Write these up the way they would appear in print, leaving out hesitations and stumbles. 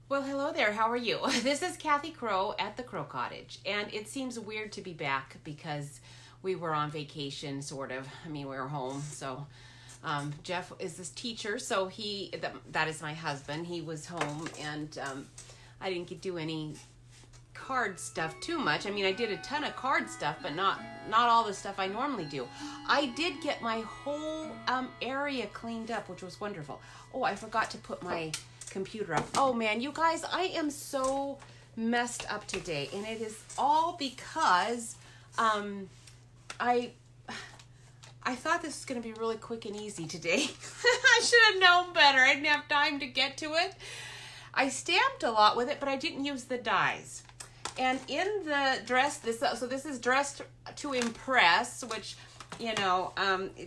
Well, hello there. How are you? This is Kathy Crow at the Crow Cottage, and it seems weird to be back because we were on vacation, sort of. I mean, we were home. So Jeff is this teacher, so that is my husband. He was home, and I didn't get to do any card stuff too much. I mean, I did a ton of card stuff, but not all the stuff I normally do. I did get my whole area cleaned up, which was wonderful. Oh, I forgot to put my computer up. Oh man, you guys, I am so messed up today, and it is all because I thought this was going to be really quick and easy today. I should have known better. I didn't have time to get to it. I stamped a lot with it, but I didn't use the dies. And in the dress, this is Dressed to Impress, which, you know,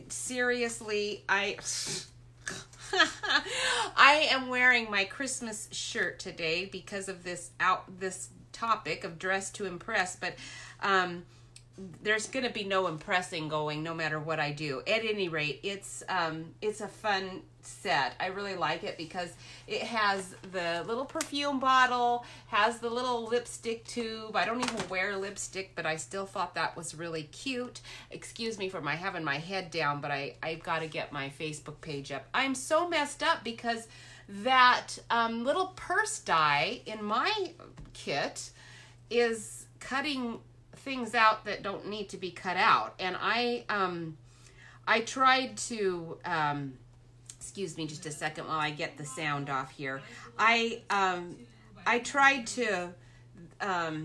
seriously, I am wearing my Christmas shirt today because of this topic of Dressed to Impress, but there's going to be no impressing going no matter what I do. At any rate, it's a fun set. I really like it because it has the little perfume bottle, has the little lipstick tube. I don't even wear lipstick, but I still thought that was really cute. Excuse me for having my head down, but I've got to get my Facebook page up. I'm so messed up because that little purse die in my kit is cutting things out that don't need to be cut out, and I tried to excuse me just a second while I get the sound off here. I tried to cut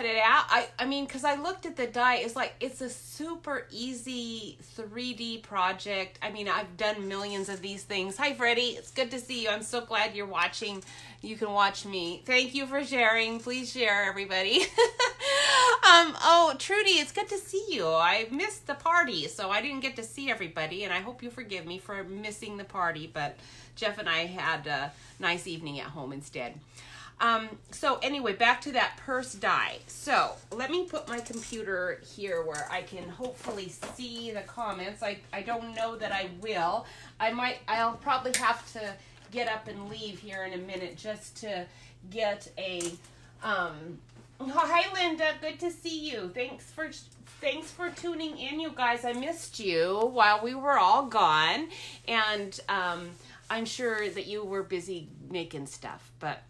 it out. I mean, because I looked at the die, it's a super easy 3D project. I mean, I've done millions of these things. Hi, Freddie. It's good to see you. I'm so glad you're watching. You can watch me. Thank you for sharing. Please share, everybody. Oh, Trudy, it's good to see you. I missed the party, so I didn't get to see everybody, and I hope you forgive me for missing the party, but Jeff and I had a nice evening at home instead. So anyway, back to that purse die. So let me put my computer here where I can hopefully see the comments. I don't know that I will. I'll probably have to get up and leave here in a minute just to get a, hi Linda, good to see you. Thanks for tuning in, you guys. I missed you while we were all gone, and I'm sure that you were busy making stuff, but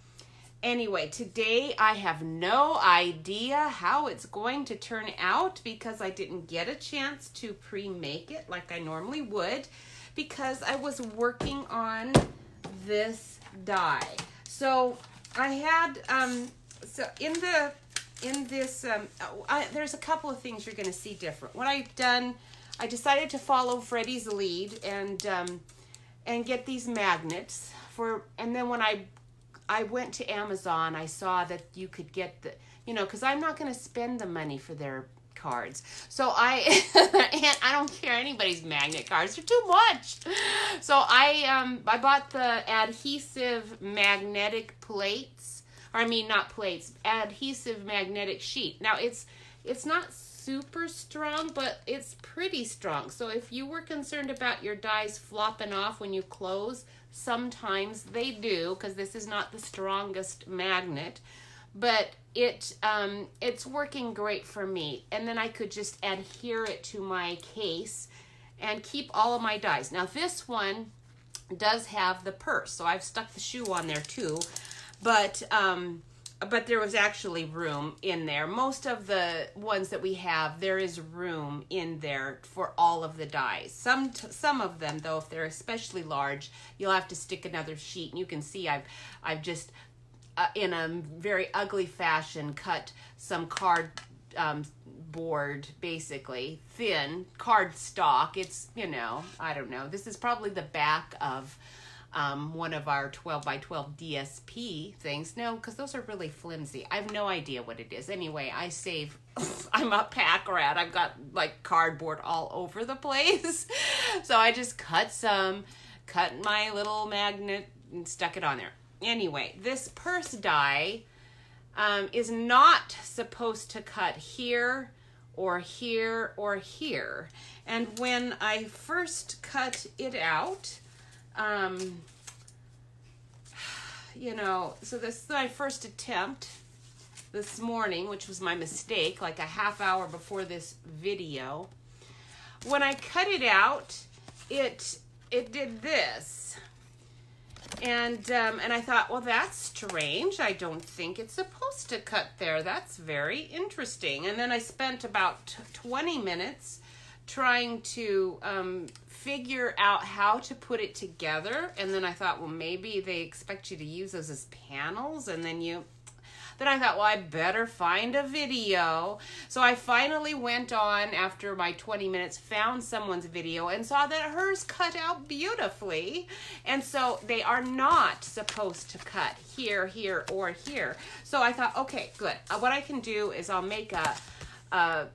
anyway, today I have no idea how it's going to turn out because I didn't get a chance to pre-make it like I normally would because I was working on this die. So I had, there's a couple of things you're going to see different. What I've done, I decided to follow Freddie's lead and get these magnets and then when I went to Amazon, I saw that you could get because I'm not going to spend the money for their cards. So I don't care anybody's magnet cards. They're too much. So I bought the adhesive magnetic plates. Or I mean, not plates, adhesive magnetic sheet. Now, it's not super strong, but it's pretty strong. So if you were concerned about your dies flopping off when you close, sometimes they do, because this is not the strongest magnet, but it's working great for me. And then I could just adhere it to my case and keep all of my dies. Now this one does have the purse, so I've stuck the shoe on there too, but there was actually room in there. Most of the ones that we have, there is room in there for all of the dies. Some of them, though, if they're especially large, you'll have to stick another sheet. And you can see I've just, in a very ugly fashion, cut some card board, basically, thin card stock. It's, I don't know. This is probably the back of one of our 12 by 12 DSP things. No, because those are really flimsy. I have no idea what it is. Anyway, I save. I'm a pack rat. I've got like cardboard all over the place. So I just cut my little magnet and stuck it on there. Anyway, this purse die is not supposed to cut here or here or here. And when I first cut it out, you know, so this is my first attempt this morning, which was my mistake, like a half hour before this video. When I cut it out, it did this. And I thought, well, that's strange. I don't think it's supposed to cut there. That's very interesting. And then I spent about 20 minutes trying to figure out how to put it together. And then I thought, well, maybe they expect you to use those as panels. And then I thought, well, I better find a video. So I finally went on after my 20 minutes, found someone's video and saw that hers cut out beautifully. And so they are not supposed to cut here, here, or here. So I thought, okay, good. What I can do is I'll make I'll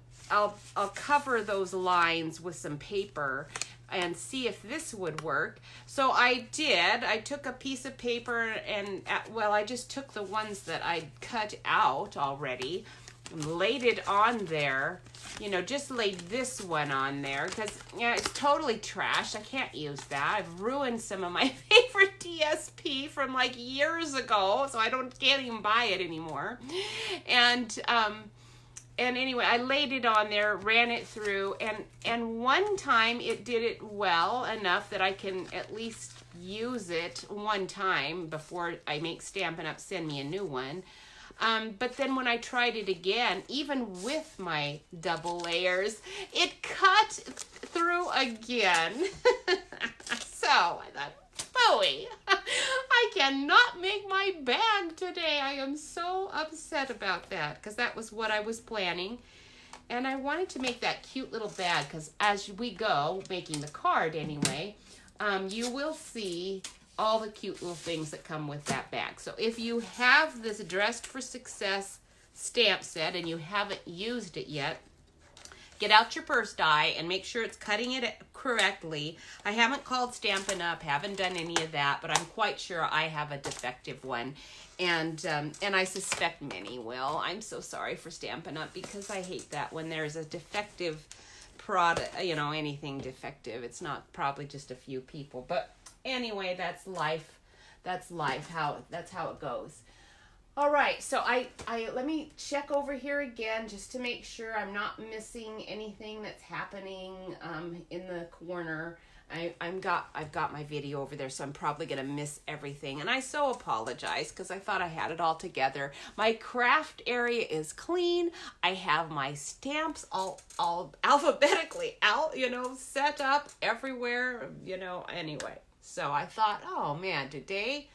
cover those lines with some paper and see if this would work. So I did. I took a piece of paper and, well, I just took the ones that I cut out already and laid it on there. You know, just laid this one on there because, yeah, it's totally trash. I can't use that. I've ruined some of my favorite DSP from like years ago, so I can't even buy it anymore. And anyway, I laid it on there, ran it through, and one time it did it well enough that I can at least use it one time before I make Stampin' Up! Send me a new one. But then when I tried it again, even with my double layers, it cut through again. So I thought, Bowie, I cannot make my bag today. I am so upset about that because that was what I was planning. And I wanted to make that cute little bag because as we go, making the card anyway, you will see all the cute little things that come with that bag. So if you have this Dressed for Success stamp set and you haven't used it yet, get out your burst die and make sure it's cutting it correctly. I haven't called Stampin' Up, haven't done any of that, but I'm quite sure I have a defective one. And I suspect many will. I'm so sorry for Stampin' Up because I hate that when there's a defective product, you know, anything defective. It's not probably just a few people. But anyway, that's life. That's life. That's how it goes. All right, so I let me check over here again just to make sure I'm not missing anything that's happening in the corner. I've got my video over there, so I'm probably gonna miss everything, and I so apologize because I thought I had it all together. My craft area is clean. I have my stamps all alphabetically out, you know, set up everywhere, you know. Anyway, so I thought, oh man, today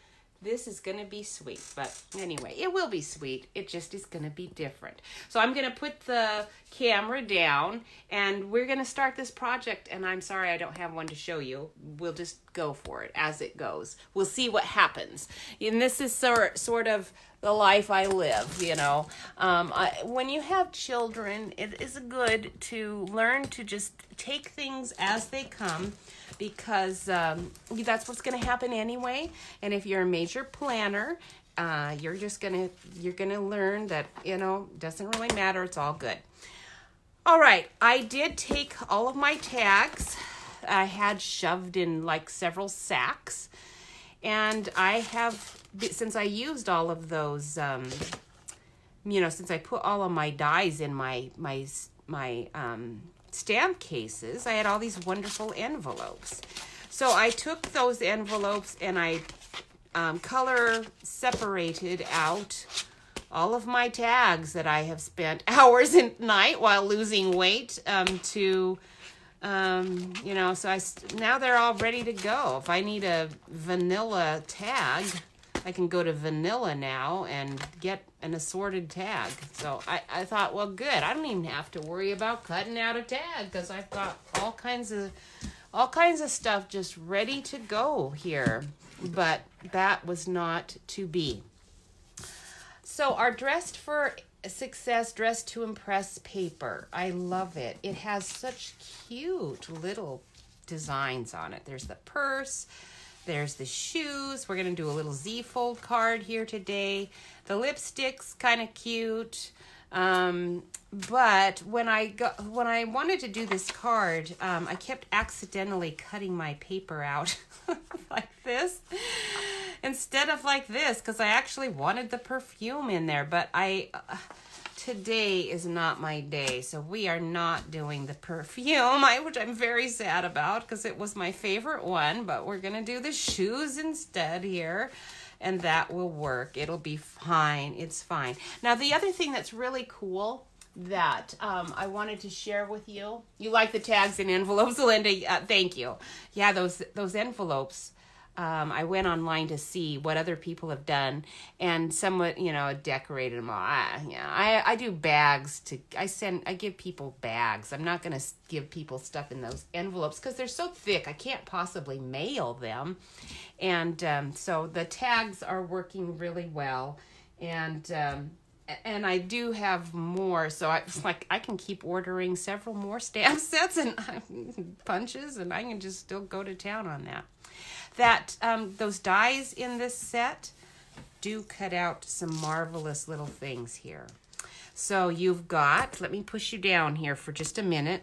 this is going to be sweet. But anyway, it will be sweet. It just is going to be different. So I'm going to put the camera down and we're going to start this project. And I'm sorry I don't have one to show you. We'll just go for it as it goes. We'll see what happens. And this is sort of the life I live, you know. When you have children, it is good to learn to just take things as they come, because that's what's going to happen anyway. And if you're a major planner, you're gonna learn that, you know, doesn't really matter. It's all good. All right, I did take all of my tags I had shoved in like several sacks, and I have, since I used all of those, you know, since I put all of my dies in my stamp cases, I had all these wonderful envelopes. So I took those envelopes and I color separated out all of my tags that I have spent hours at night while losing weight you know, so now they're all ready to go. If I need a vanilla tag, I can go to vanilla now and get an assorted tag. So I thought, well, good. I don't even have to worry about cutting out a tag because I've got all kinds of stuff just ready to go here. But that was not to be. So our Dressed for Success, Dressed to Impress paper. I love it. It has such cute little designs on it. There's the purse. There's the shoes. We're going to do a little Z-fold card here today. The lipstick's kind of cute. But when I wanted to do this card, I kept accidentally cutting my paper out like this instead of like this, because I actually wanted the perfume in there. But today is not my day, so we are not doing the perfume, which I'm very sad about because it was my favorite one. But we're gonna do the shoes instead here. And that will work. It'll be fine. It's fine. Now, the other thing that's really cool that I wanted to share with you. You like the tags and envelopes, Linda? Thank you. Yeah, those envelopes. I went online to see what other people have done, and somewhat, decorated them all. I do bags I give people bags. I'm not going to give people stuff in those envelopes because they're so thick. I can't possibly mail them. And so the tags are working really well. And I do have more, so I can keep ordering several more stamp sets and punches, and I can just still go to town on that. Those dies in this set do cut out some marvelous little things here. So you've got, let me push you down here for just a minute.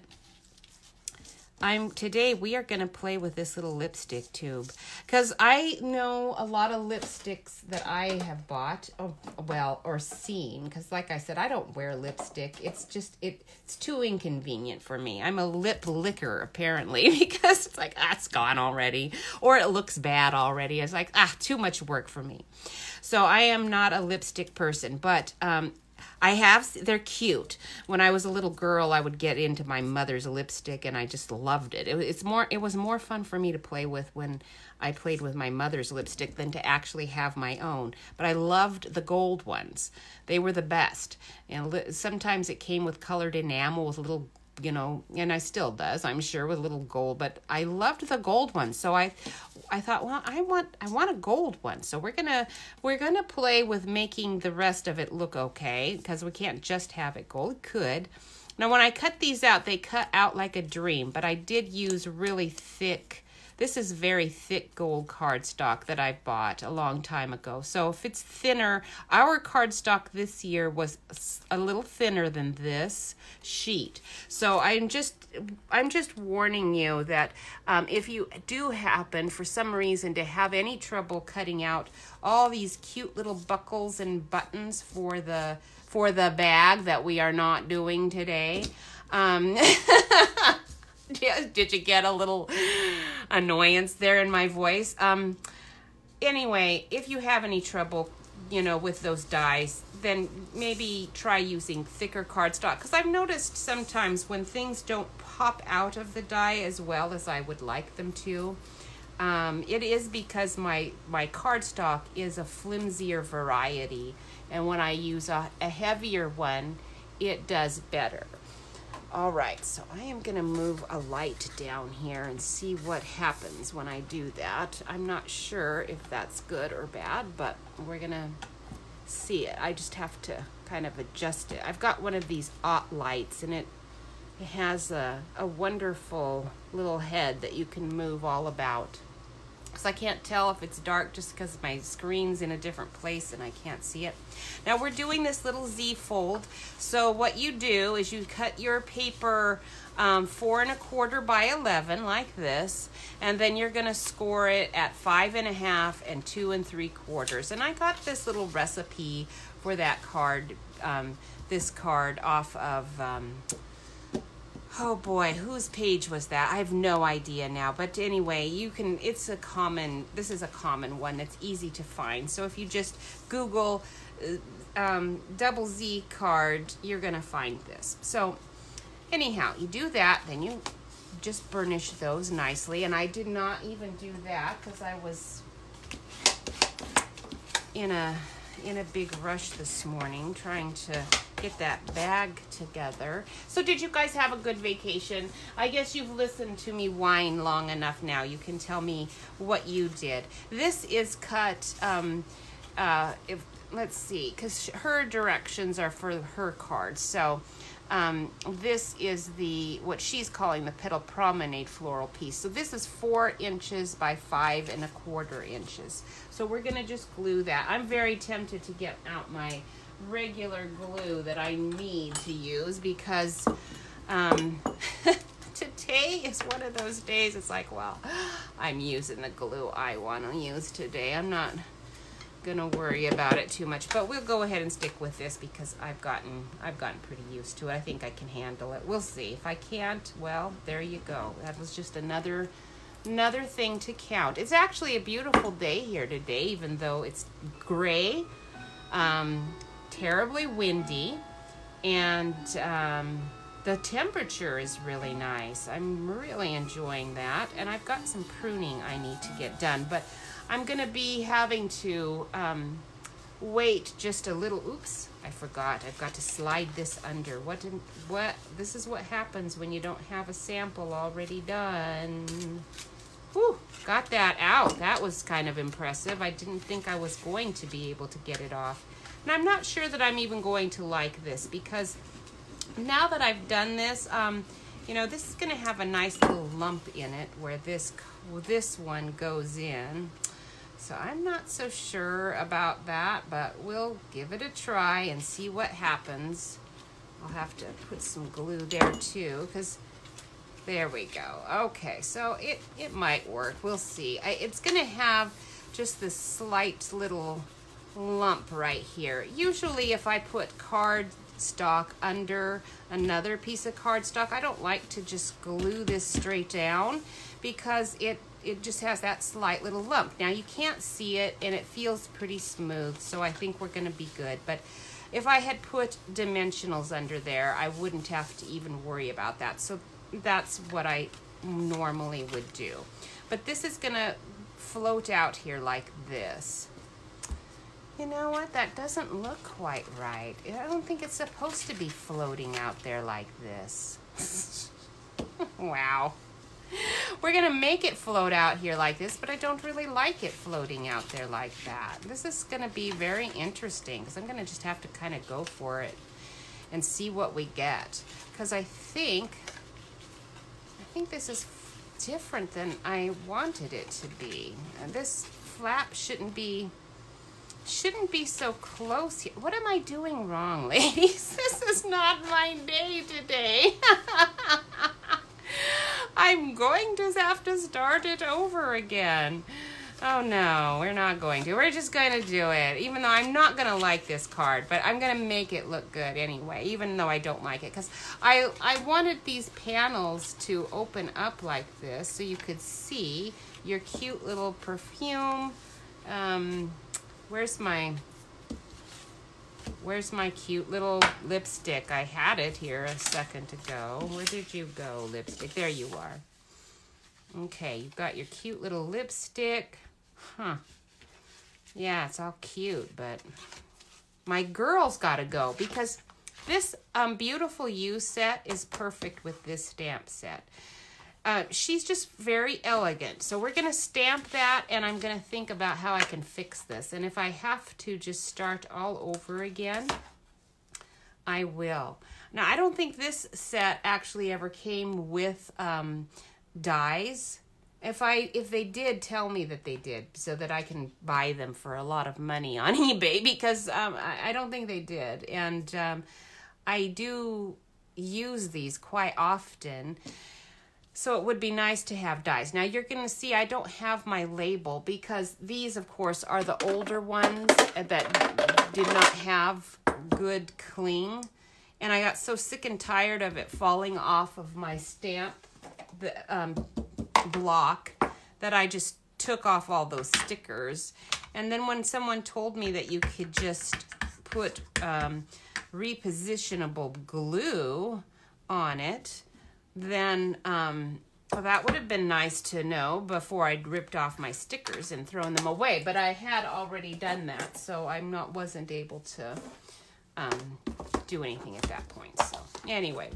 Today we are going to play with this little lipstick tube because I know a lot of lipsticks that I have bought, or seen, because like I said, I don't wear lipstick. It's just, it's too inconvenient for me. I'm a lip licker apparently because it's like, it's gone already, or it looks bad already. It's like, too much work for me. So I am not a lipstick person, but they're cute. When I was a little girl, I would get into my mother's lipstick and I just loved it. It was more fun for me to play with when I played with my mother's lipstick than to actually have my own. But I loved the gold ones. They were the best. And sometimes it came with colored enamel with a little, and I still does, I'm sure, with a little gold, but I loved the gold ones. So I thought, well, I want a gold one. So we're gonna play with making the rest of it look okay, because we can't just have it gold. It could. Now when I cut these out, they cut out like a dream, but I did use really thick. This is very thick gold cardstock that I bought a long time ago. So if it's thinner, our cardstock this year was a little thinner than this sheet. So I'm just warning you that if you do happen for some reason to have any trouble cutting out all these cute little buckles and buttons for the bag that we are not doing today, did you get a little annoyance there in my voice? Anyway, if you have any trouble, with those dies, then maybe try using thicker cardstock. Because I've noticed sometimes when things don't pop out of the die as well as I would like them to, it is because my cardstock is a flimsier variety. And when I use a heavier one, it does better. All right, so I am going to move a light down here and see what happens when I do that. I'm not sure if that's good or bad, but we're going to see it. I just have to kind of adjust it. I've got one of these lights, and it has a wonderful little head that you can move all about. So I can't tell if it's dark just because my screen's in a different place and I can't see it. Now we're doing this little Z fold. So what you do is you cut your paper 4 1/4 by 11 like this, and then you're going to score it at 5 1/2 and 2 3/4. And I got this little recipe for that card, this card off of oh boy, whose page was that? I have no idea now. But anyway, this is a common one that's easy to find. So if you just Google double Z card, you're going to find this. So anyhow, you do that, then you just burnish those nicely. And I did not even do that because I was in a big rush this morning trying to get that bag together. So did you guys have a good vacation? I guess you've listened to me whine long enough now. You can tell me what you did. This is cut, let's see, because her directions are for her cards. So this is what she's calling the Petal Promenade floral piece. So this is 4 inches by 5 1/4 inches. So we're going to just glue that. I'm very tempted to get out my regular glue that I need to use because today is one of those days. It's like, well, I'm using the glue I want to use today. I'm not gonna worry about it too much, but we'll go ahead and stick with this because I've gotten pretty used to it. I think I can handle it. We'll see. If I can't, well, there you go. That was just another thing to count. It's actually a beautiful day here today, even though it's gray, terribly windy, and the temperature is really nice. I'm really enjoying that, and I've got some pruning I need to get done, but I'm gonna be having to wait just a little. Oops, I forgot. I've got to slide this under. This is what happens when you don't have a sample already done. Whew, got that out. That was kind of impressive. I didn't think I was going to be able to get it off. And I'm not sure that I'm even going to like this because now that I've done this, you know, this is gonna have a nice little lump in it where this one goes in. So I'm not so sure about that, but we'll give it a try and see what happens. I'll have to put some glue there too, because there we go. Okay, so it might work. We'll see. It's gonna have just this slight little lump right here. Usually if I put cardstock under another piece of cardstock, I don't like to just glue this straight down because it just has that slight little lump. Now you can't see it and it feels pretty smooth, so I think we're gonna be good. But if I had put dimensionals under there, I wouldn't have to even worry about that. So that's what I normally would do. But this is gonna float out here like this. You know what? That doesn't look quite right. I don't think it's supposed to be floating out there like this. Wow. We're gonna make it float out here like this, but I don't really like it floating out there like that. This is gonna be very interesting because I'm gonna just have to kind of go for it and see what we get. Because I think this is different than I wanted it to be. And this flap shouldn't be so close here. What am I doing wrong, ladies? This is not my day today. I'm going to have to start it over again. Oh no, we're not going to. We're just going to do it, even though I'm not going to like this card, but I'm going to make it look good anyway, even though I don't like it, because I wanted these panels to open up like this so you could see your cute little perfume. Where's my cute little lipstick? I had it here a second ago. Where did you go, lipstick? There you are. Okay, you've got your cute little lipstick. Huh. Yeah, it's all cute, but my girl's got to go because this Beautiful You set is perfect with this stamp set. She's just very elegant. So we're going to stamp that, and I'm going to think about how I can fix this. And if I have to just start all over again, I will. Now, I don't think this set actually ever came with dies. If they did, tell me that they did so that I can buy them for a lot of money on eBay because I don't think they did. And I do use these quite often. So it would be nice to have dies. Now you're going to see I don't have my label because these, of course, are the older ones that did not have good cling. And I got so sick and tired of it falling off of my stamp block that I just took off all those stickers. And then when someone told me that you could just put repositionable glue on it, then well, that would have been nice to know before I'd ripped off my stickers and thrown them away. But I had already done that, so wasn't able to do anything at that point. So anyway,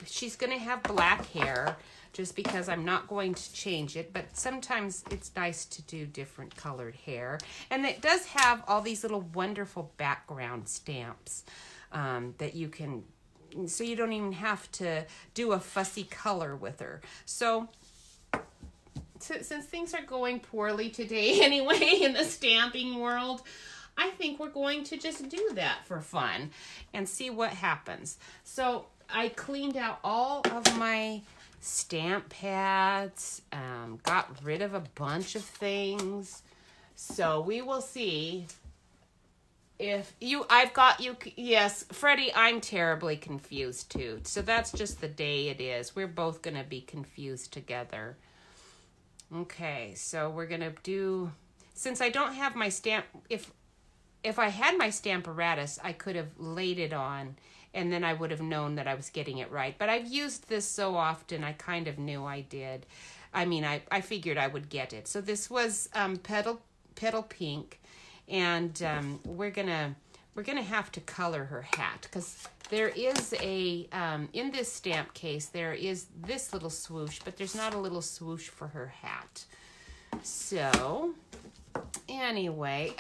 she's gonna have black hair just because I'm not going to change it. But sometimes it's nice to do different colored hair, and it does have all these little wonderful background stamps that you can. So you don't even have to do a fussy color with her. So since things are going poorly today anyway in the stamping world, I think we're going to just do that for fun and see what happens. So I cleaned out all of my stamp pads, got rid of a bunch of things. So we will see if yes, Freddie, I'm terribly confused too. So that's just the day it is. We're both going to be confused together. Okay, so we're going to do, since I don't have my stamp, if I had my Stamparatus, I could have laid it on and then I would have known that I was getting it right. But I've used this so often, I kind of knew I did. I mean, I figured I would get it. So this was Petal Pink, and we're gonna have to color her hat, because there is a in this stamp case there is this little swoosh, but there's not a little swoosh for her hat. So anyway,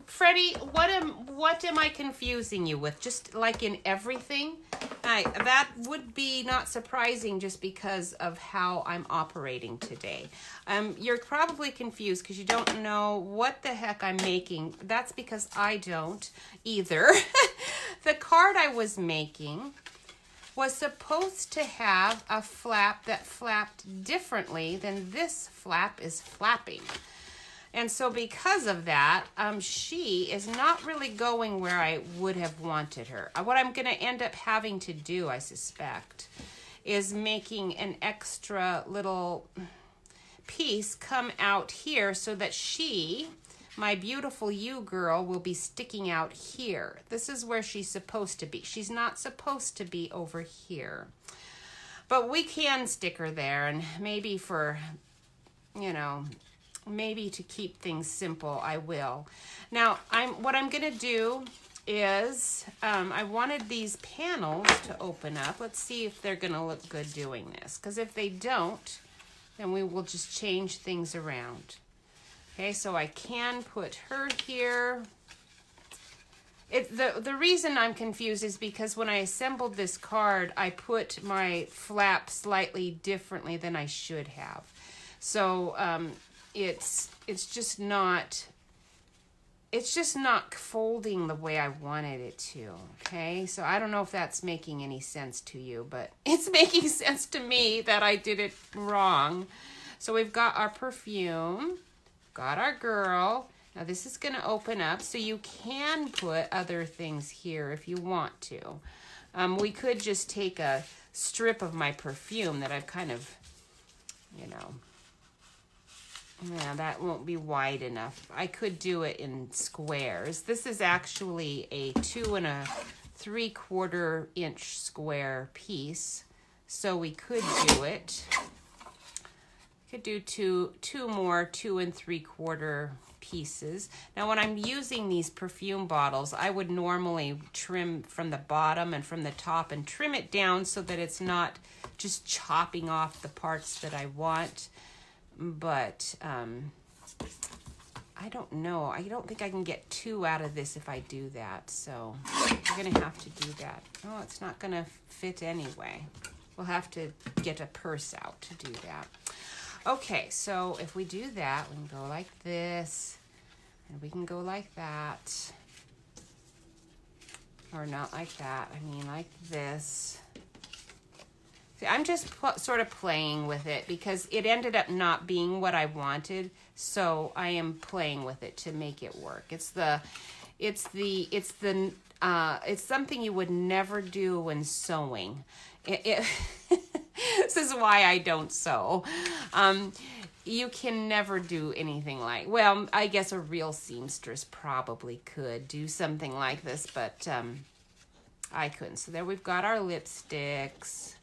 Freddie, what am I confusing you with? Just like in everything? That would be not surprising just because of how I'm operating today. You're probably confused because you don't know what the heck I'm making. That's because I don't either. The card I was making was supposed to have a flap that flapped differently than this flap is flapping. And so because of that, she is not really going where I would have wanted her. What I'm going to end up having to do, I suspect, is making an extra little piece come out here so that she, my beautiful you girl, will be sticking out here. This is where she's supposed to be. She's not supposed to be over here. But we can stick her there, and maybe for, you know, maybe to keep things simple, I will. Now, what I'm going to do is, I wanted these panels to open up. Let's see if they're going to look good doing this. Because if they don't, then we will just change things around. Okay, so I can put her here. The reason I'm confused is because when I assembled this card, I put my flap slightly differently than I should have. So, it's just not folding the way I wanted it to, okay? So I don't know if that's making any sense to you, but it's making sense to me that I did it wrong. So we've got our perfume, got our girl. Now this is going to open up, so you can put other things here if you want to. We could just take a strip of my perfume that I've kind of, you know, yeah, that won't be wide enough. I could do it in squares. This is actually a 2 3/4 inch square piece, so we could do it. Could do two more 2 3/4 pieces. Now, when I'm using these perfume bottles, I would normally trim from the bottom and from the top and trim it down so that it's not just chopping off the parts that I want. But I don't know. I don't think I can get 2 out of this if I do that. So we're going to have to do that. Oh, it's not going to fit anyway. We'll have to get a purse out to do that. Okay, so if we do that, we can go like this. And we can go like that. Or not like that. I mean like this. See, I'm just sort of playing with it because it ended up not being what I wanted, so I am playing with it to make it work. It's something you would never do when sewing. This is why I don't sew. You can never do anything like, well, I guess a real seamstress probably could do something like this, but I couldn't. So there we've got our lipsticks.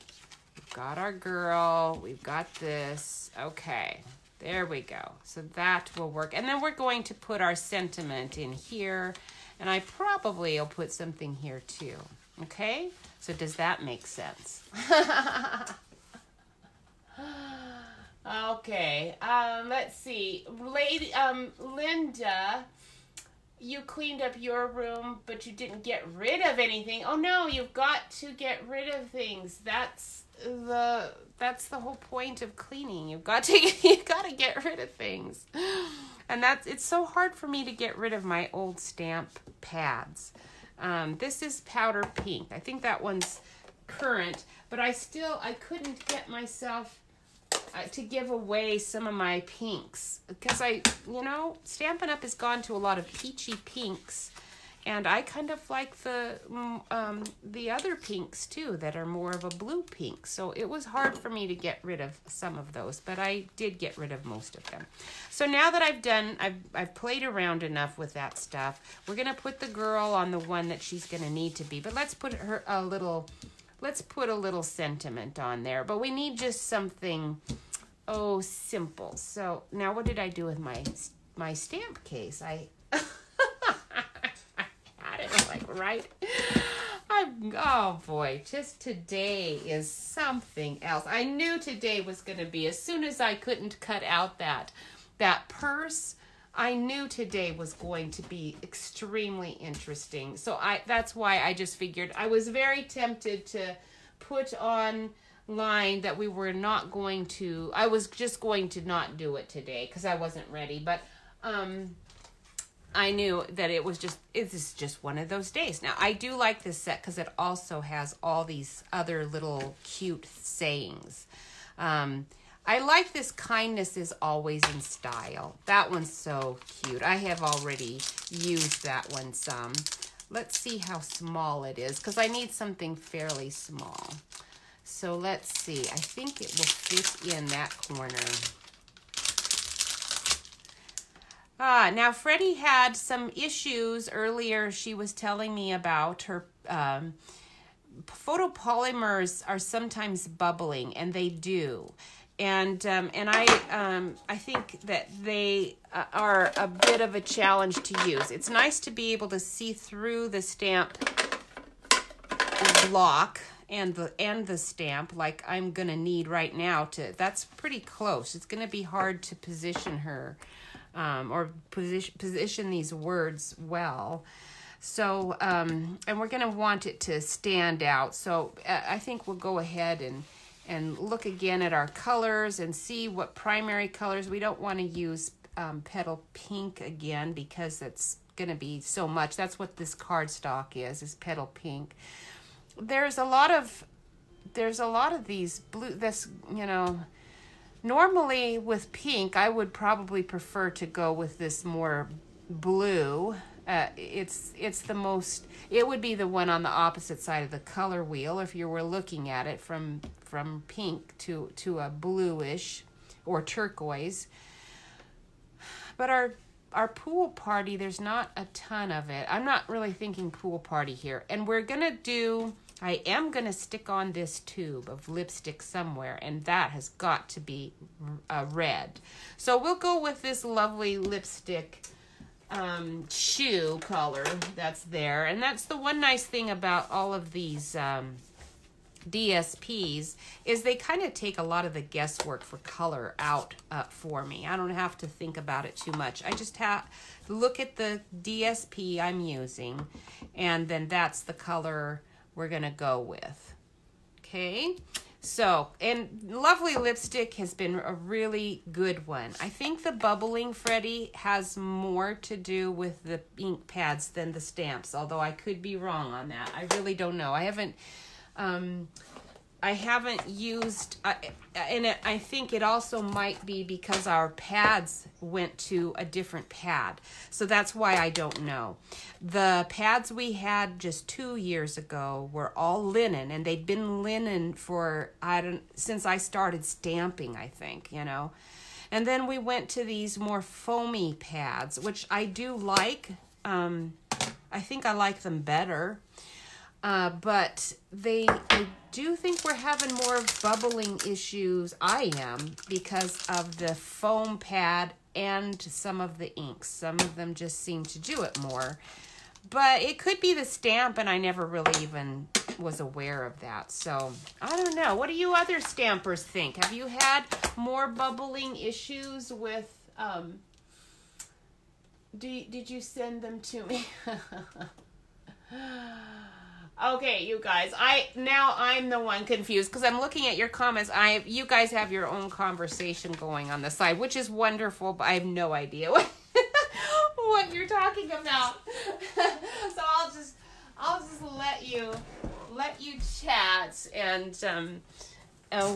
We've got our girl. We've got this. Okay, there we go. So that will work. And then we're going to put our sentiment in here. And I probably will put something here too. Okay? So does that make sense? Okay. Let's see. Linda, you cleaned up your room, but you didn't get rid of anything. Oh no, you've got to get rid of things. That's that's the whole point of cleaning. You got to get rid of things. And it's so hard for me to get rid of my old stamp pads. This is powder pink. I think that one's current, but I couldn't get myself to give away some of my pinks because Stampin' Up! Has gone to a lot of peachy pinks, and I kind of like the other pinks too that are more of a blue pink. So it was hard for me to get rid of some of those, but I did get rid of most of them. So now that I've played around enough with that stuff, we're gonna put the girl on the one that she's gonna need to be. But let's put a little sentiment on there. But we need just something simple. So now what did I do with my stamp case? I right? Oh boy, just today is something else. I knew today was going to be, as soon as I couldn't cut out that purse, I knew today was going to be extremely interesting. So that's why I just figured, I was very tempted to put online that we were not going to, I was just going to not do it today because I wasn't ready. But I knew that it's just one of those days. Now, I do like this set because it also has all these other little cute sayings. I like this kindness is always in style. That one's so cute. I have already used that one some. Let's see how small it is because I need something fairly small. So let's see. I think it will fit in that corner. Now Freddie had some issues earlier. She was telling me about her photopolymers are sometimes bubbling, and they do. And I think that they are a bit of a challenge to use. It's nice to be able to see through the stamp block and the stamp like I'm gonna need right now. That's pretty close. It's gonna be hard to position her. Or position these words well. So, and we're going to want it to stand out. So I think we'll go ahead and look again at our colors and see what primary colors. We don't want to use petal pink again because it's going to be so much. That's what this cardstock is petal pink. There's a lot of these blue, normally with pink, I would probably prefer to go with this more blue. It would be the one on the opposite side of the color wheel if you were looking at it from pink to a bluish or turquoise. But our pool party, there's not a ton of it. I'm not really thinking pool party here. And I am going to stick on this tube of lipstick somewhere, and that has got to be red. So we'll go with this lovely lipstick shoe color that's there. And that's the one nice thing about all of these DSPs is they kind of take a lot of the guesswork for color out for me. I don't have to think about it too much. I just have to look at the DSP I'm using, and then that's the color we're gonna go with. Okay, so, and Lovely Lipstick has been a really good one. I think the bubbling, Freddie, has more to do with the ink pads than the stamps, although I could be wrong on that. I really don't know. I haven't used, and I think it also might be because our pads went to a different pad. So that's why I don't know. The pads we had just 2 years ago were all linen, and they'd been linen for, since I started stamping, I think, And then we went to these more foamy pads, which I do like. I think I like them better. But I do think we're having more bubbling issues. I am, because of the foam pad and some of the inks. Some of them just seem to do it more. But it could be the stamp, and I never really even was aware of that. So, I don't know. What do you other stampers think? Have you had more bubbling issues with, did you send them to me? Okay, you guys. I'm the one confused because I'm looking at your comments. You guys have your own conversation going on the side, which is wonderful, but I have no idea what what you're talking about. So I'll just let you chat, and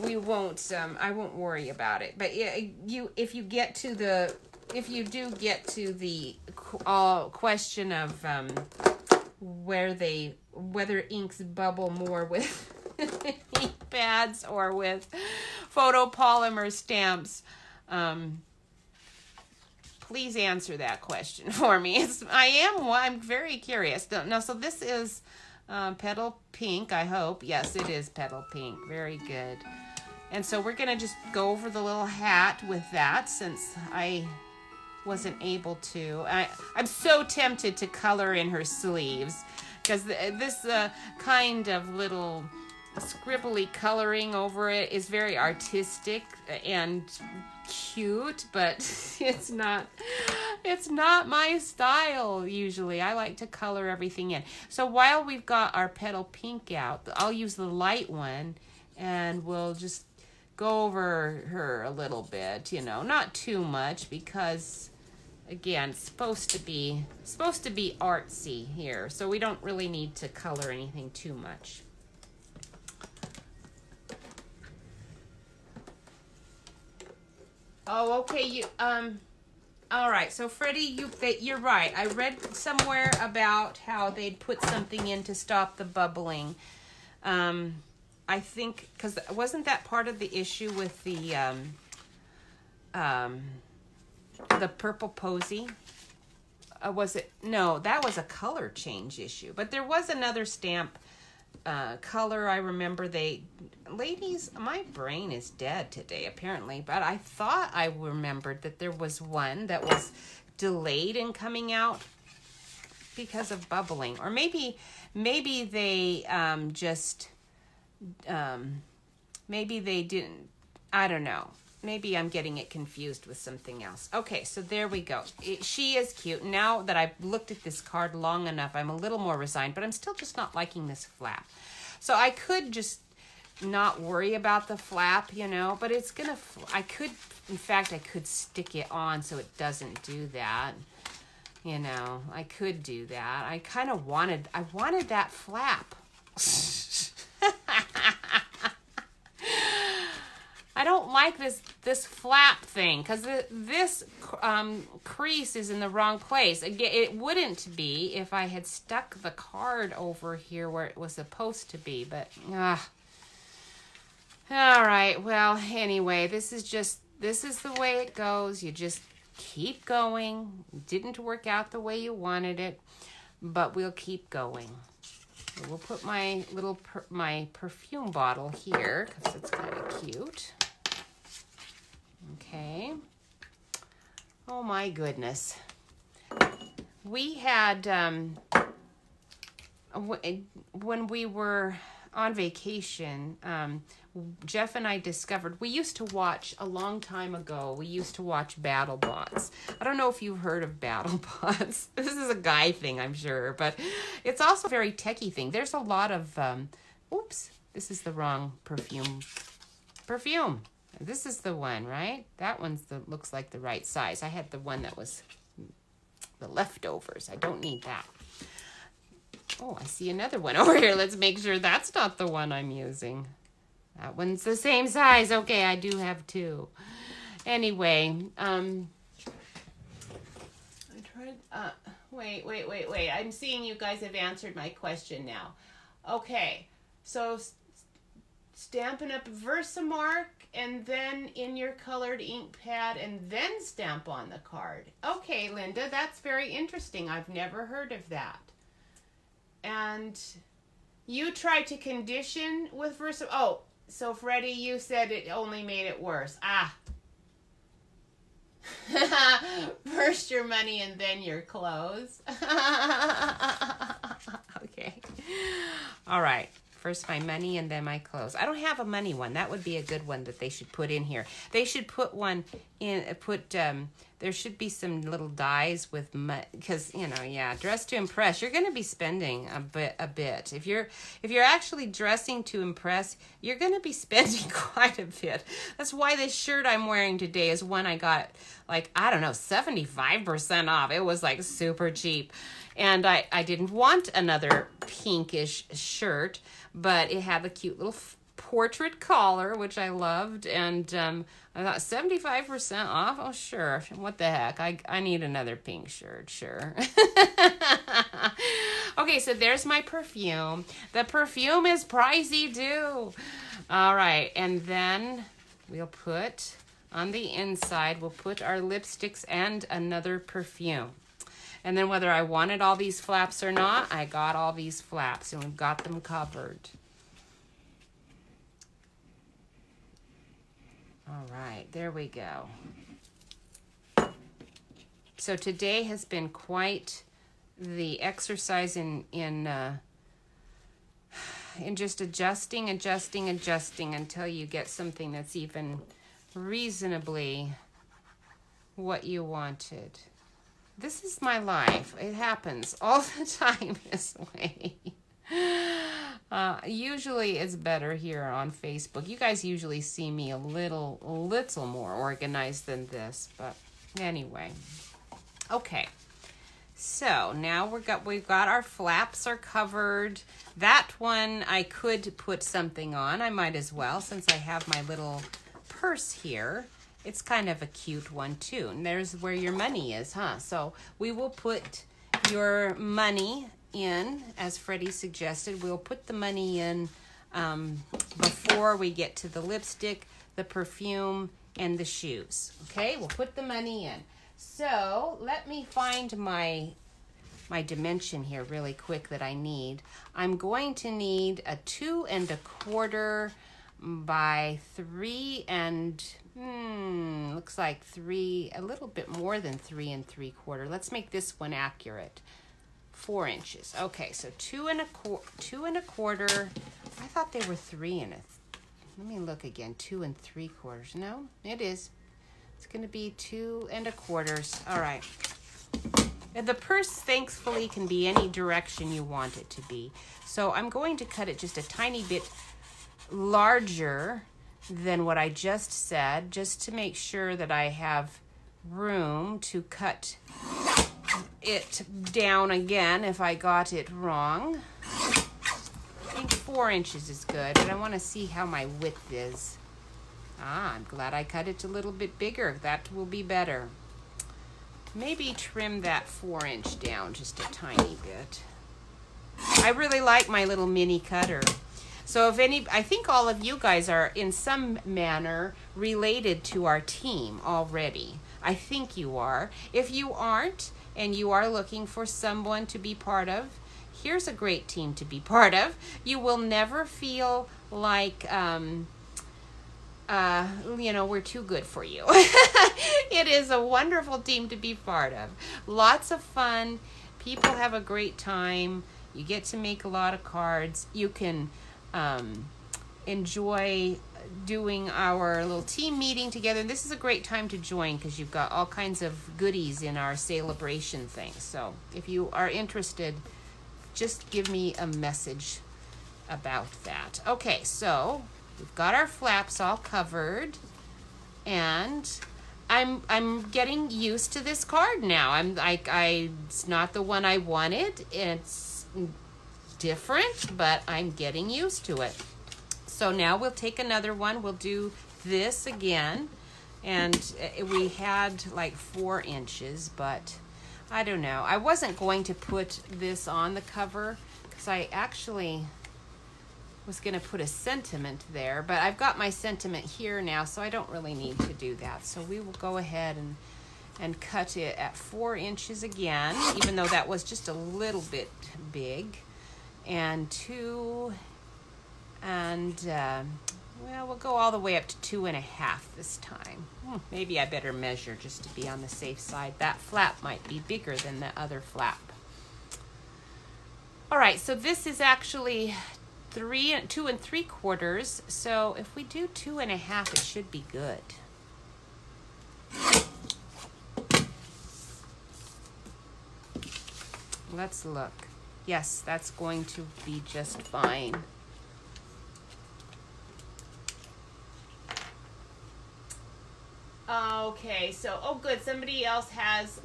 we won't. I won't worry about it. But yeah, if you do get to the question of whether inks bubble more with ink pads or with photopolymer stamps, please answer that question for me. I'm very curious. Now, so this is Petal Pink, I hope. Yes, it is Petal Pink. Very good. And so we're going to just go over the little hat with that since I wasn't able to. I'm so tempted to color in her sleeves because this kind of little scribbly coloring over it is very artistic and cute, but it's not my style usually. I like to color everything in. So while we've got our Petal Pink out, I'll use the light one and we'll just go over her a little bit, not too much because again, it's supposed to be artsy here, so we don't really need to color anything too much. Oh, okay. All right. So Freddie, you're right. I read somewhere about how they'd put something in to stop the bubbling. I think because wasn't that part of the issue with the Purple Posy? Was it? No, that was a color change issue. But there was another stamp color. I remember ladies, my brain is dead today apparently, but I thought I remembered that there was one that was delayed in coming out because of bubbling. Or maybe they maybe they didn't. I don't know. Maybe I'm getting it confused with something else. Okay, so there we go. She is cute. Now that I've looked at this card long enough, I'm a little more resigned, but I'm still just not liking this flap. So I could just not worry about the flap, but it's gonna, in fact, I could stick it on so it doesn't do that. I could do that. I wanted that flap. I don't like this flap thing because this crease is in the wrong place. Again, it wouldn't be if I had stuck the card over here where it was supposed to be. But all right. Well, anyway, this is the way it goes. You just keep going. It didn't work out the way you wanted it, but we'll keep going. We'll put my my perfume bottle here because it's kind of cute. Okay. Oh my goodness. We had, when we were on vacation, Jeff and I discovered, we used to watch a long time ago, we used to watch BattleBots. I don't know if you've heard of BattleBots. This is a guy thing, I'm sure, but it's also a very techie thing. There's a lot of, oops, this is the wrong perfume. This is the one, right? That one's looks like the right size. I had the one that was the leftovers. I don't need that. Oh, I see another one over here. Let's make sure that's not the one I'm using. That one's the same size. Okay, I do have two. Anyway, I tried, wait. I'm seeing you guys have answered my question now. Okay, so stamping up a Versamark and then in your colored ink pad and then stamp on the card. Okay, Linda, that's very interesting. I've never heard of that. And you tried to condition with Versamark. Oh, so Freddie, you said it only made it worse. Ah. First your money and then your clothes. Okay. All right. First my money and then my clothes. I don't have a money one. That would be a good one that they should put in here. They should put one in, there should be some little dies with because yeah, dress to impress. You're going to be spending a bit. If you're actually dressing to impress, you're going to be spending quite a bit. That's why this shirt I'm wearing today is one I got like, I don't know, 75% off. It was like super cheap. And I didn't want another pinkish shirt, but it had the cute little portrait collar, which I loved, and I thought 75% off. Oh, sure. What the heck? I need another pink shirt. Sure. Okay, so there's my perfume. The perfume is pricey too. All right, and then we'll put on the inside, we'll put our lipsticks and another perfume. And then whether I wanted all these flaps or not, I got all these flaps, and we've got them covered. All right, there we go. So today has been quite the exercise in just adjusting until you get something that's even reasonably what you wanted. This is my life. It happens all the time this way. Usually it's better here on Facebook. You guys usually see me a little more organized than this, but anyway. Okay. So now we've got our flaps are covered. That one I could put something on. I might as well, since I have my little purse here. It's kind of a cute one too. And there's where your money is, huh? So we will put your money in, as Freddie suggested. We'll put the money in before we get to the lipstick, the perfume, and the shoes. Okay, we'll put the money in. So let me find my dimension here really quick that I need. I'm going to need a 2 1/4 by 3 and looks like 3, a little bit more than 3 3/4. Let's make this one accurate. 4 inches. Okay, so 2 1/4. I thought they were 3 1/4. Let me look again. 2 3/4. No, it is. It's going to be 2 1/4. All right. And the purse, thankfully, can be any direction you want it to be. So I'm going to cut it just a tiny bit larger than what I just said, just to make sure that I have room to cut it down again if I got it wrong. I think 4 inches is good, and I want to see how my width is. I'm glad I cut it a little bit bigger. That will be better. Maybe trim that 4 inch down just a tiny bit. I really like my little mini cutter. So I think all of you guys are in some manner related to our team already. I think you are. If you aren't, and you are looking for someone to be part of, here's a great team to be part of. You will never feel like, we're too good for you. It is a wonderful team to be part of. Lots of fun. People have a great time. You get to make a lot of cards. You can enjoy doing our little team meeting together. This is a great time to join because you've got all kinds of goodies in our celebration thing. So if you are interested, just give me a message about that. Okay, so we've got our flaps all covered, and I'm getting used to this card now. It's not the one I wanted. It's different, but I'm getting used to it. So now we'll take another one. We'll do this again, and we had like 4 inches, but I don't know. I wasn't going to put this on the cover because I actually was going to put a sentiment there, but I've got my sentiment here now, so I don't really need to do that. So we will go ahead and cut it at 4 inches again, even though that was just a little bit big. And 2, and we'll go all the way up to 2 1/2 this time. Maybe I better measure just to be on the safe side. That flap might be bigger than the other flap. All right, so this is actually 2 3/4. So if we do 2 1/2, it should be good. Let's look. Yes, that's going to be just fine. Okay, so, oh good, somebody else has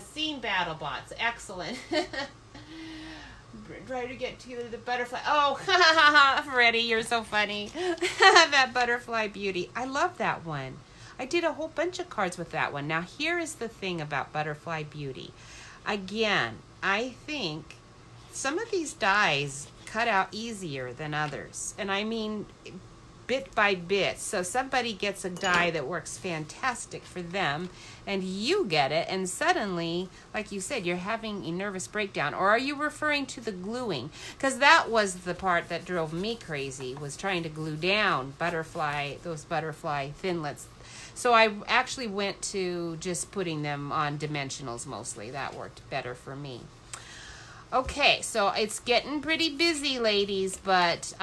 seen BattleBots. Excellent. Try to get to the butterfly. Oh, Freddie, you're so funny. That Butterfly Beauty. I love that one. I did a whole bunch of cards with that one. Now, here is the thing about Butterfly Beauty. Again, I think some of these dies cut out easier than others. And I mean bit by bit. So somebody gets a die that works fantastic for them and you get it, and suddenly, like you said, you're having a nervous breakdown. Or are you referring to the gluing? Because that was the part that drove me crazy, was trying to glue down those butterfly thinlets. So I actually went to just putting them on dimensionals mostly. That worked better for me. Okay, so it's getting pretty busy, ladies, but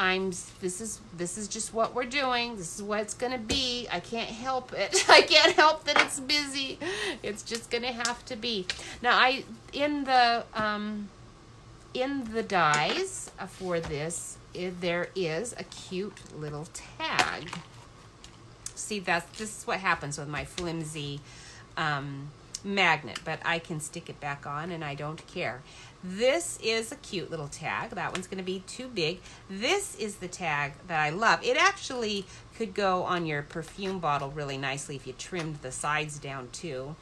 this is just what we're doing. This is what it's gonna be. I can't help it. I can't help that it's busy. It's just gonna have to be. Now, in the dies for this, there is a cute little tag. See, this is what happens with my flimsy magnet, but I can stick it back on and I don't care. This is a cute little tag. That one's going to be too big. This is the tag that I love. It actually could go on your perfume bottle really nicely if you trimmed the sides down too.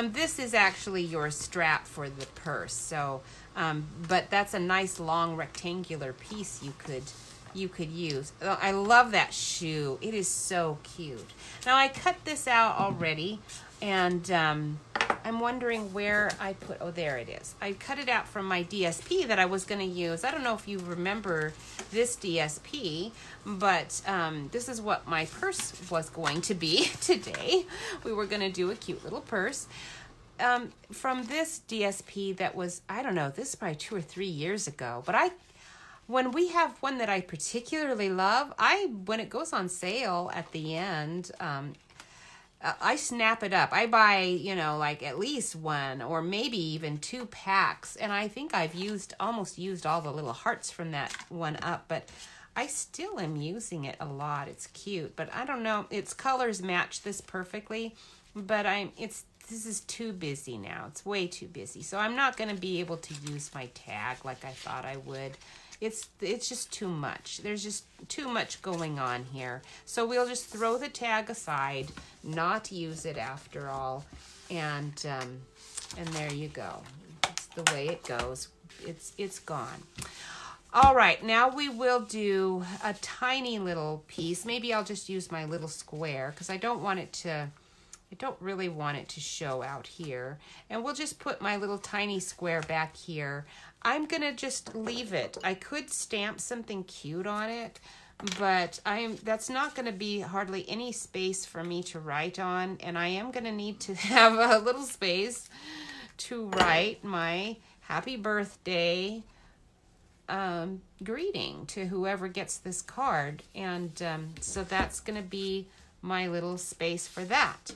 This is actually your strap for the purse. So, but that's a nice long rectangular piece you could use. Oh, I love that shoe. It is so cute. Now I cut this out already, and I'm wondering where I put, oh, there it is. I cut it out from my DSP that I was going to use. I don't know if you remember this DSP, but this is what my purse was going to be today. We were going to do a cute little purse. From this DSP that was, I don't know, this is probably 2 or 3 years ago, but when we have one that I particularly love, when it goes on sale at the end, I snap it up. I buy, like at least 1 or maybe even 2 packs. And I think I've almost used all the little hearts from that one up, but I still am using it a lot. It's cute, but I don't know. Its colors match this perfectly, but this is too busy now. It's way too busy. So I'm not going to be able to use my tag like I thought I would. It's just too much. There's just too much going on here. So we'll just throw the tag aside, not use it after all, and there you go. It's the way it goes. It's gone. All right, now we will do a tiny little piece. Maybe I'll just use my little square because I don't really want it to show out here. And we'll just put my little tiny square back here. I'm going to just leave it. I could stamp something cute on it, but that's not going to be hardly any space for me to write on, and I am going to need to have a little space to write my happy birthday greeting to whoever gets this card, and so that's going to be my little space for that.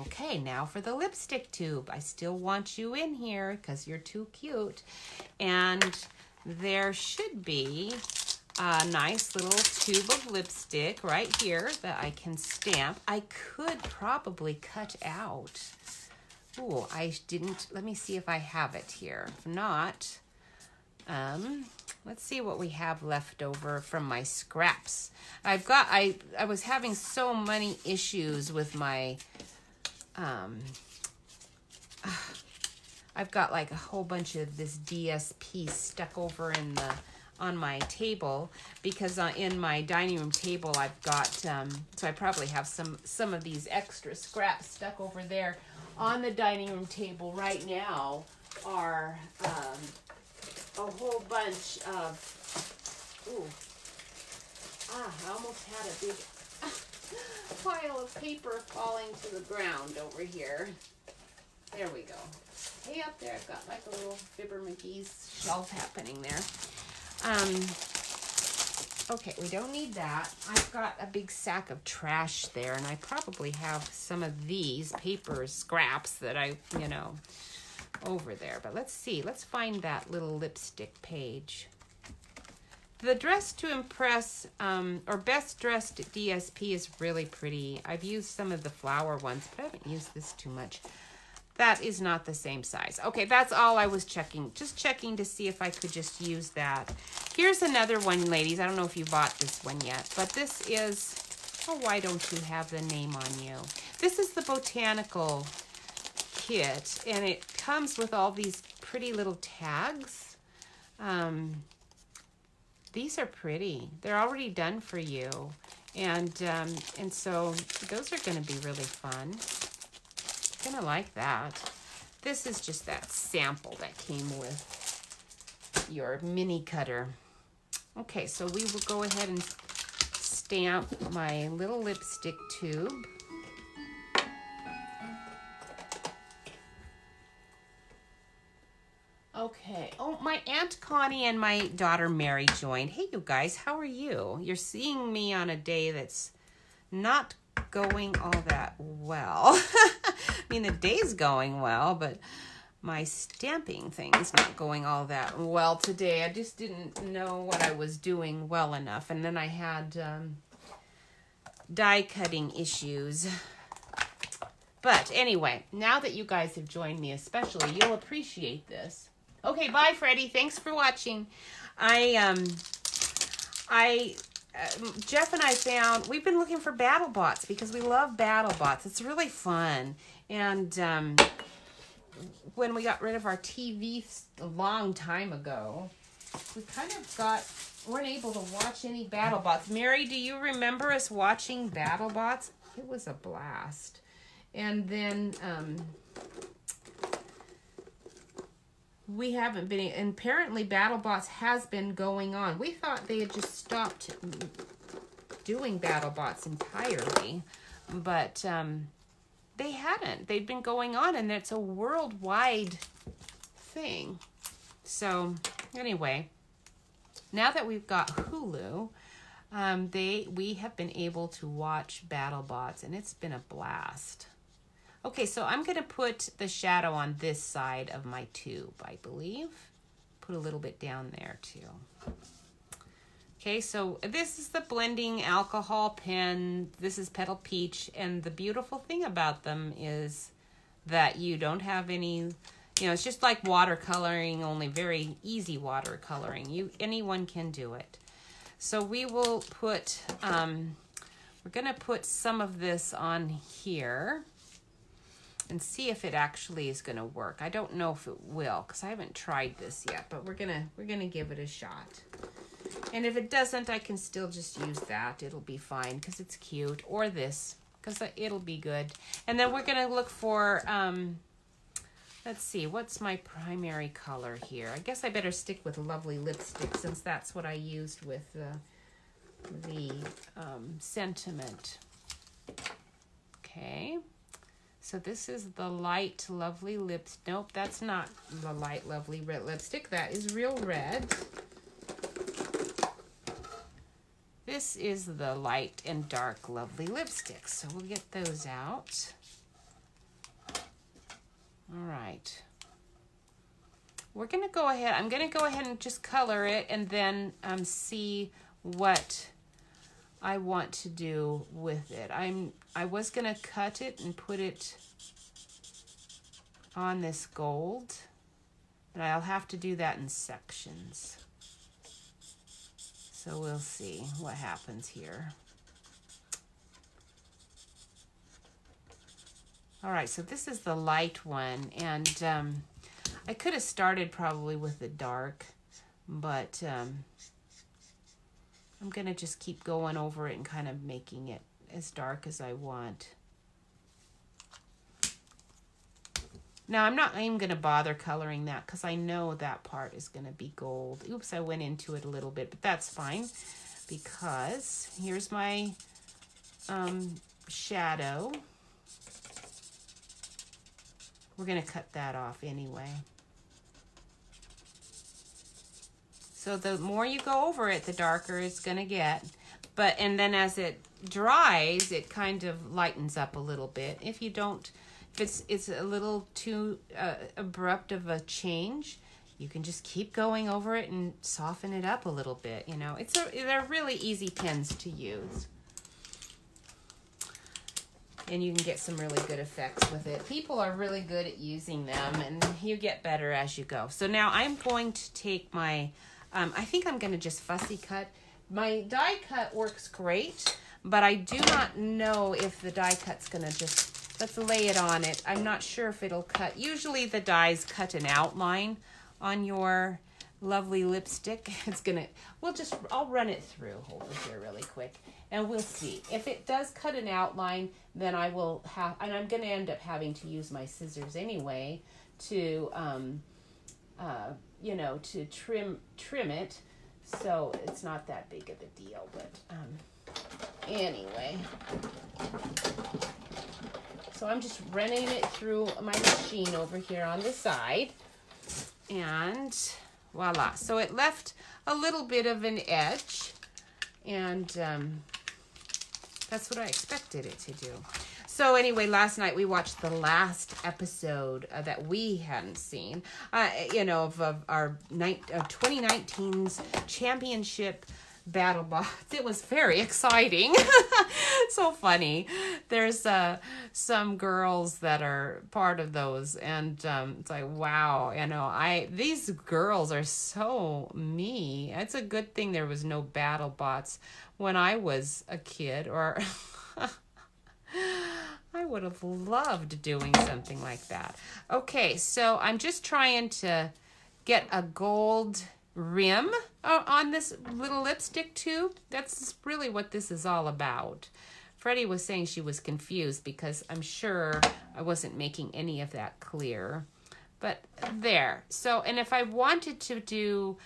Okay, now for the lipstick tube. I still want you in here because you're too cute. And there should be a nice little tube of lipstick right here that I can stamp. I could probably cut out. Ooh, I didn't. Let me see if I have it here. If not, let's see what we have left over from my scraps. I was having so many issues with my I've got like a whole bunch of this DSP stuck over on my table because in my dining room table I've got so I probably have some of these extra scraps stuck over there. On the dining room table right now are a whole bunch of I almost had a big pile of paper falling to the ground over here. There we go. Hey, up there, I've got like a little Fibber McGee's shelf happening there. Okay, we don't need that. I've got a big sack of trash there, and I probably have some of these paper scraps that over there. But let's see. Let's find that little lipstick page. The Dress to Impress, or Best Dressed DSP is really pretty. I've used some of the flower ones, but I haven't used this too much. That is not the same size. Okay, that's all I was checking. Just checking to see if I could just use that. Here's another one, ladies. I don't know if you bought this one yet, but this is, oh, why don't you have the name on you? This is the Botanical kit, and it comes with all these pretty little tags. These are pretty. They're already done for you. And so those are going to be really fun. Gonna like that. This is just that sample that came with your mini cutter. Okay, so we will go ahead and stamp my little lipstick tube. Okay. Oh, my Aunt Connie and my daughter Mary joined. Hey, you guys, how are you? You're seeing me on a day that's not going all that well. I mean, the day's going well, but my stamping thing is not going all that well today. I just didn't know what I was doing well enough. And then I had die cutting issues. But anyway, now that you guys have joined me especially, you'll appreciate this. Okay, bye, Freddie. Thanks for watching. Jeff and I found, we've been looking for BattleBots because we love BattleBots. It's really fun. And when we got rid of our TV a long time ago, we kind of weren't able to watch any BattleBots. Mary, do you remember us watching BattleBots? It was a blast. And then we haven't been, and apparently BattleBots has been going on. We thought they had just stopped doing BattleBots entirely, but they hadn't. They'd been going on, and it's a worldwide thing. So anyway, now that we've got Hulu, we have been able to watch BattleBots, and it's been a blast. Okay, so I'm going to put the shadow on this side of my tube, I believe. Put a little bit down there, too. Okay, so this is the blending alcohol pen. This is Petal Peach, and the beautiful thing about them is that you don't have any, it's just like watercoloring, only very easy watercoloring. Anyone can do it. So we will put, we're going to put some of this on here and see if it actually is going to work. I don't know if it will because I haven't tried this yet, but we're gonna give it a shot. And if it doesn't, I can still just use that. It'll be fine because it's cute, or this because it'll be good. And then we're gonna look for let's see, what's my primary color here? I guess I better stick with Lovely Lipstick since that's what I used with the Sentiment. Okay. So this is the Light Lovely Lips. Nope, that's not the Light Lovely Red Lipstick. That is Real Red. This is the Light and Dark Lovely Lipstick. So we'll get those out. All right. We're going to go ahead. I'm going to go ahead and just color it and then see what I want to do with it. I was going to cut it and put it on this gold, but I'll have to do that in sections. So we'll see what happens here. All right, so this is the light one, and I could have started probably with the dark, but I'm going to just keep going over it and kind of making it as dark as I want. Now, I'm not even going to bother coloring that because I know that part is going to be gold. Oops, I went into it a little bit, but that's fine because here's my shadow. We're going to cut that off anyway. So the more you go over it, the darker it's going to get. And then as it dries, it kind of lightens up a little bit. If you don't, if it's a little too abrupt of a change, you can just keep going over it and soften it up a little bit. You know, they're really easy pens to use. And you can get some really good effects with it. People are really good at using them, and you get better as you go. So now I'm going to take my, I think I'm going to just fussy cut. My die cut works great, but I do not know if the die cut's going to just, let's lay it on it. I'm not sure if it'll cut. Usually the dies cut an outline on your lovely lipstick. I'll run it through over here really quick, and we'll see. If it does cut an outline, then I will have, and I'm going to end up having to use my scissors anyway to, to trim it. So it's not that big of a deal, but anyway. So I'm just running it through my machine over here on the side, and voila. So it left a little bit of an edge, and that's what I expected it to do. So anyway, last night we watched the last episode that we hadn't seen, of our 2019's championship battle box. It was very exciting. So funny. There's some girls that are part of those, and it's like, wow, these girls are so me. It's a good thing there was no battle bots when I was a kid, or I would have loved doing something like that. Okay, so I'm just trying to get a gold rim on this little lipstick tube. That's really what this is all about. Freddie was saying she was confused because I'm sure I wasn't making any of that clear. But there. So, and if I wanted to do,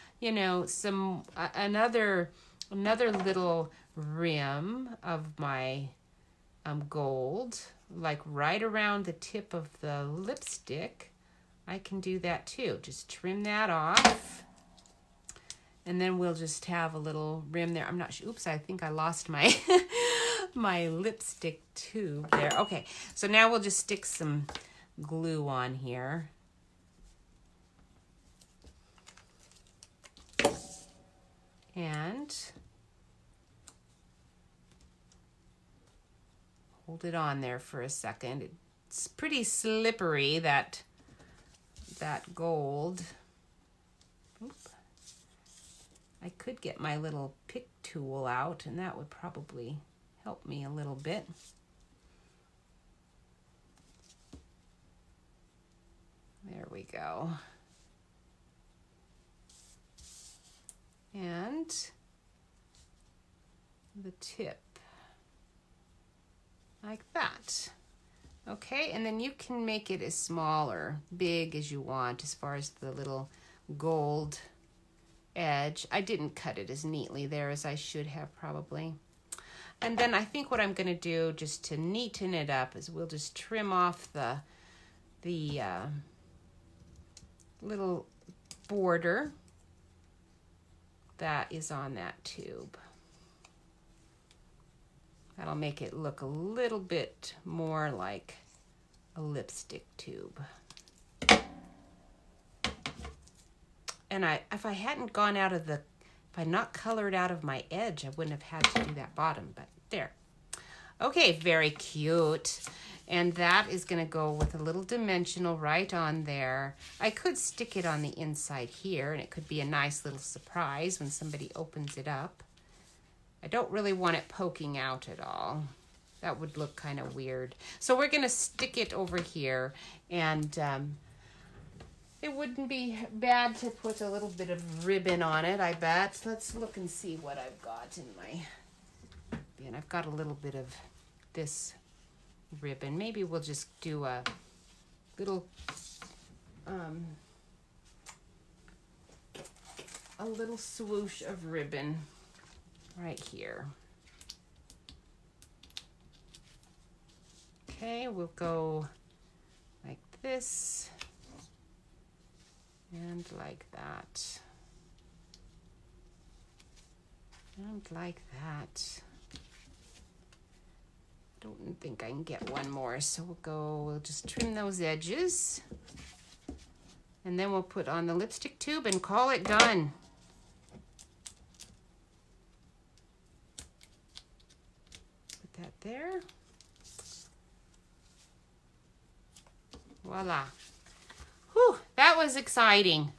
some another little rim of my gold, like right around the tip of the lipstick, I can do that too. Just trim that off. And then we'll just have a little rim there. I'm not sure. Oops, I think I lost my my lipstick tube there. Okay, so now we'll just stick some glue on here. And hold it on there for a second. It's pretty slippery, that gold. Oops. I could get my little pick tool out, and that would probably help me a little bit. There we go. And the tip, like that. Okay, and then you can make it as small or big as you want as far as the little gold edge. I didn't cut it as neatly there as I should have probably. And then I think what I'm going to do just to neaten it up is we'll just trim off the little border that is on that tube. That'll make it look a little bit more like a lipstick tube. And if I hadn't gone out of if I not colored out of my edge, I wouldn't have had to do that bottom, but there. Okay, very cute. And that is going to go with a little dimensional right on there. I could stick it on the inside here, and it could be a nice little surprise when somebody opens it up. I don't really want it poking out at all. That would look kind of weird. So we're going to stick it over here, and it wouldn't be bad to put a little bit of ribbon on it, I bet. Let's look and see what I've got in my bin. I've got a little bit of this ribbon. Maybe we'll just do a little swoosh of ribbon right here. Okay, we'll go like this and like that and like that. don't think I can get one more, so we'll just trim those edges. And then we'll put on the lipstick tube and call it done. Put that there. Voila. Whew, that was exciting.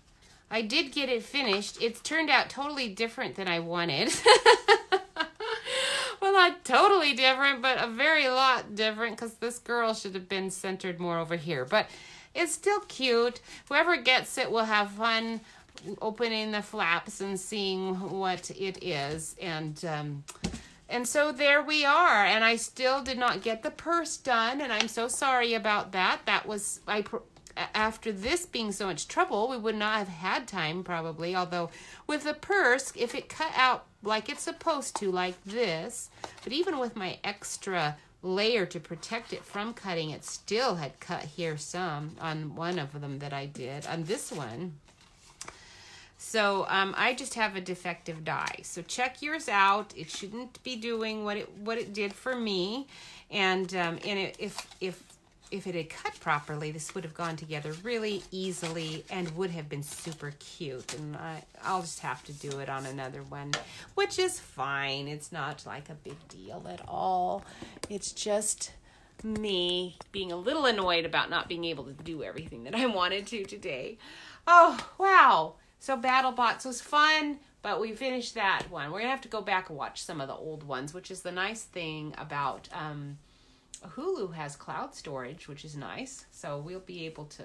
I did get it finished. It's turned out totally different than I wanted. Well, not totally different, but a very lot different, because this girl should have been centered more over here. But it's still cute. Whoever gets it will have fun opening the flaps and seeing what it is. And so there we are. And I still did not get the purse done, and I'm so sorry about that. That was, after this being so much trouble, we would not have had time probably. Although with the purse, if it cut out like it's supposed to, like this, but even with my extra layer to protect it from cutting, it still had cut here some on one of them that I did, on this one. So I just have a defective die. So check yours out. It shouldn't be doing what it did for me. And if it had cut properly, this would have gone together really easily and would have been super cute. And I'll just have to do it on another one, which is fine. It's not like a big deal at all. It's just me being a little annoyed about not being able to do everything that I wanted to today. Oh, wow. So BattleBots was fun, but we finished that one. We're going to have to go back and watch some of the old ones, which is the nice thing about Hulu has cloud storage, which is nice. So we'll be able to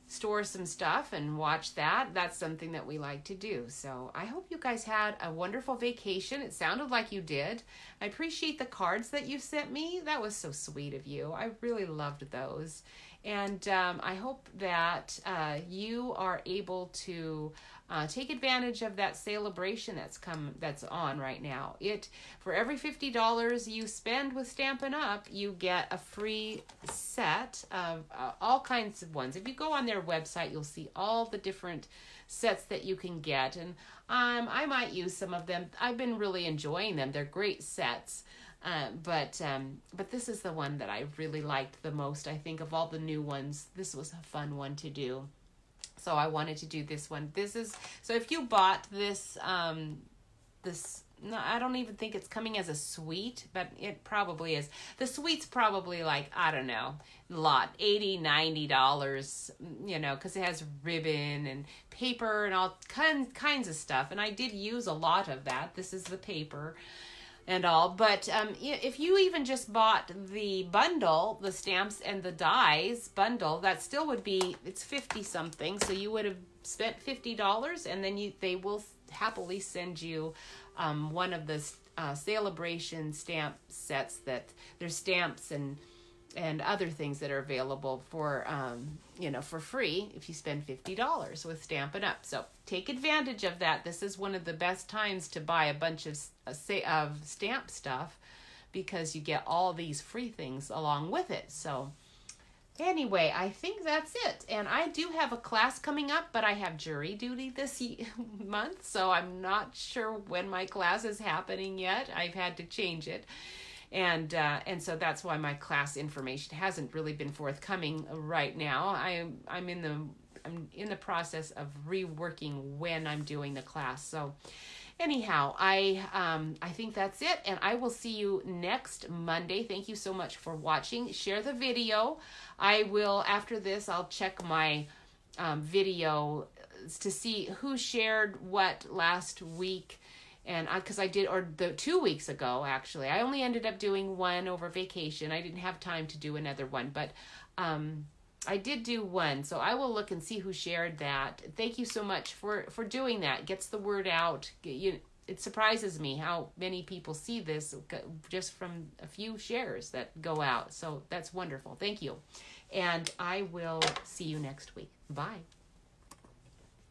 store some stuff and watch that. That's something that we like to do. So I hope you guys had a wonderful vacation. It sounded like you did. I appreciate the cards that you sent me. That was so sweet of you. I really loved those. And I hope that you are able to take advantage of that celebration that's on right now. For every $50 you spend with Stampin' Up, you get a free set of all kinds of ones. If you go on their website, you'll see all the different sets that you can get. And I might use some of them. I've been really enjoying them. They're great sets. But this is the one that I really liked the most. I think of all the new ones, this was a fun one to do. So I wanted to do this one. So if you bought this, no, I don't even think it's coming as a suite, but it probably is. The suite's probably like, I don't know, $80, $90, because it has ribbon and paper and all kinds of stuff. And I did use a lot of that. This is the paper and all, but if you even just bought the bundle, the stamps and the dies bundle, that still would be, it's 50 something, so you would have spent $50, and then they will happily send you one of the celebration stamp sets that there's stamps and other things that are available for for free if you spend $50 with Stampin' Up. So take advantage of that. This is one of the best times to buy a bunch of stamp stuff, because you get all these free things along with it. So anyway, I think that's it. And I do have a class coming up, but I have jury duty this month, so I'm not sure when my class is happening yet. I've had to change it. And so that's why my class information hasn't really been forthcoming right now. I'm in the process of reworking when I'm doing the class. So anyhow, I think that's it, and I will see you next Monday. Thank you so much for watching. Share the video. I will, after this, I'll check my video to see who shared what last week. And because I did, or 2 weeks ago, actually. I only ended up doing one over vacation. I didn't have time to do another one, but I did do one. So I will look and see who shared that. Thank you so much for doing that. It gets the word out. It surprises me how many people see this just from a few shares that go out. So that's wonderful. Thank you. And I will see you next week. Bye.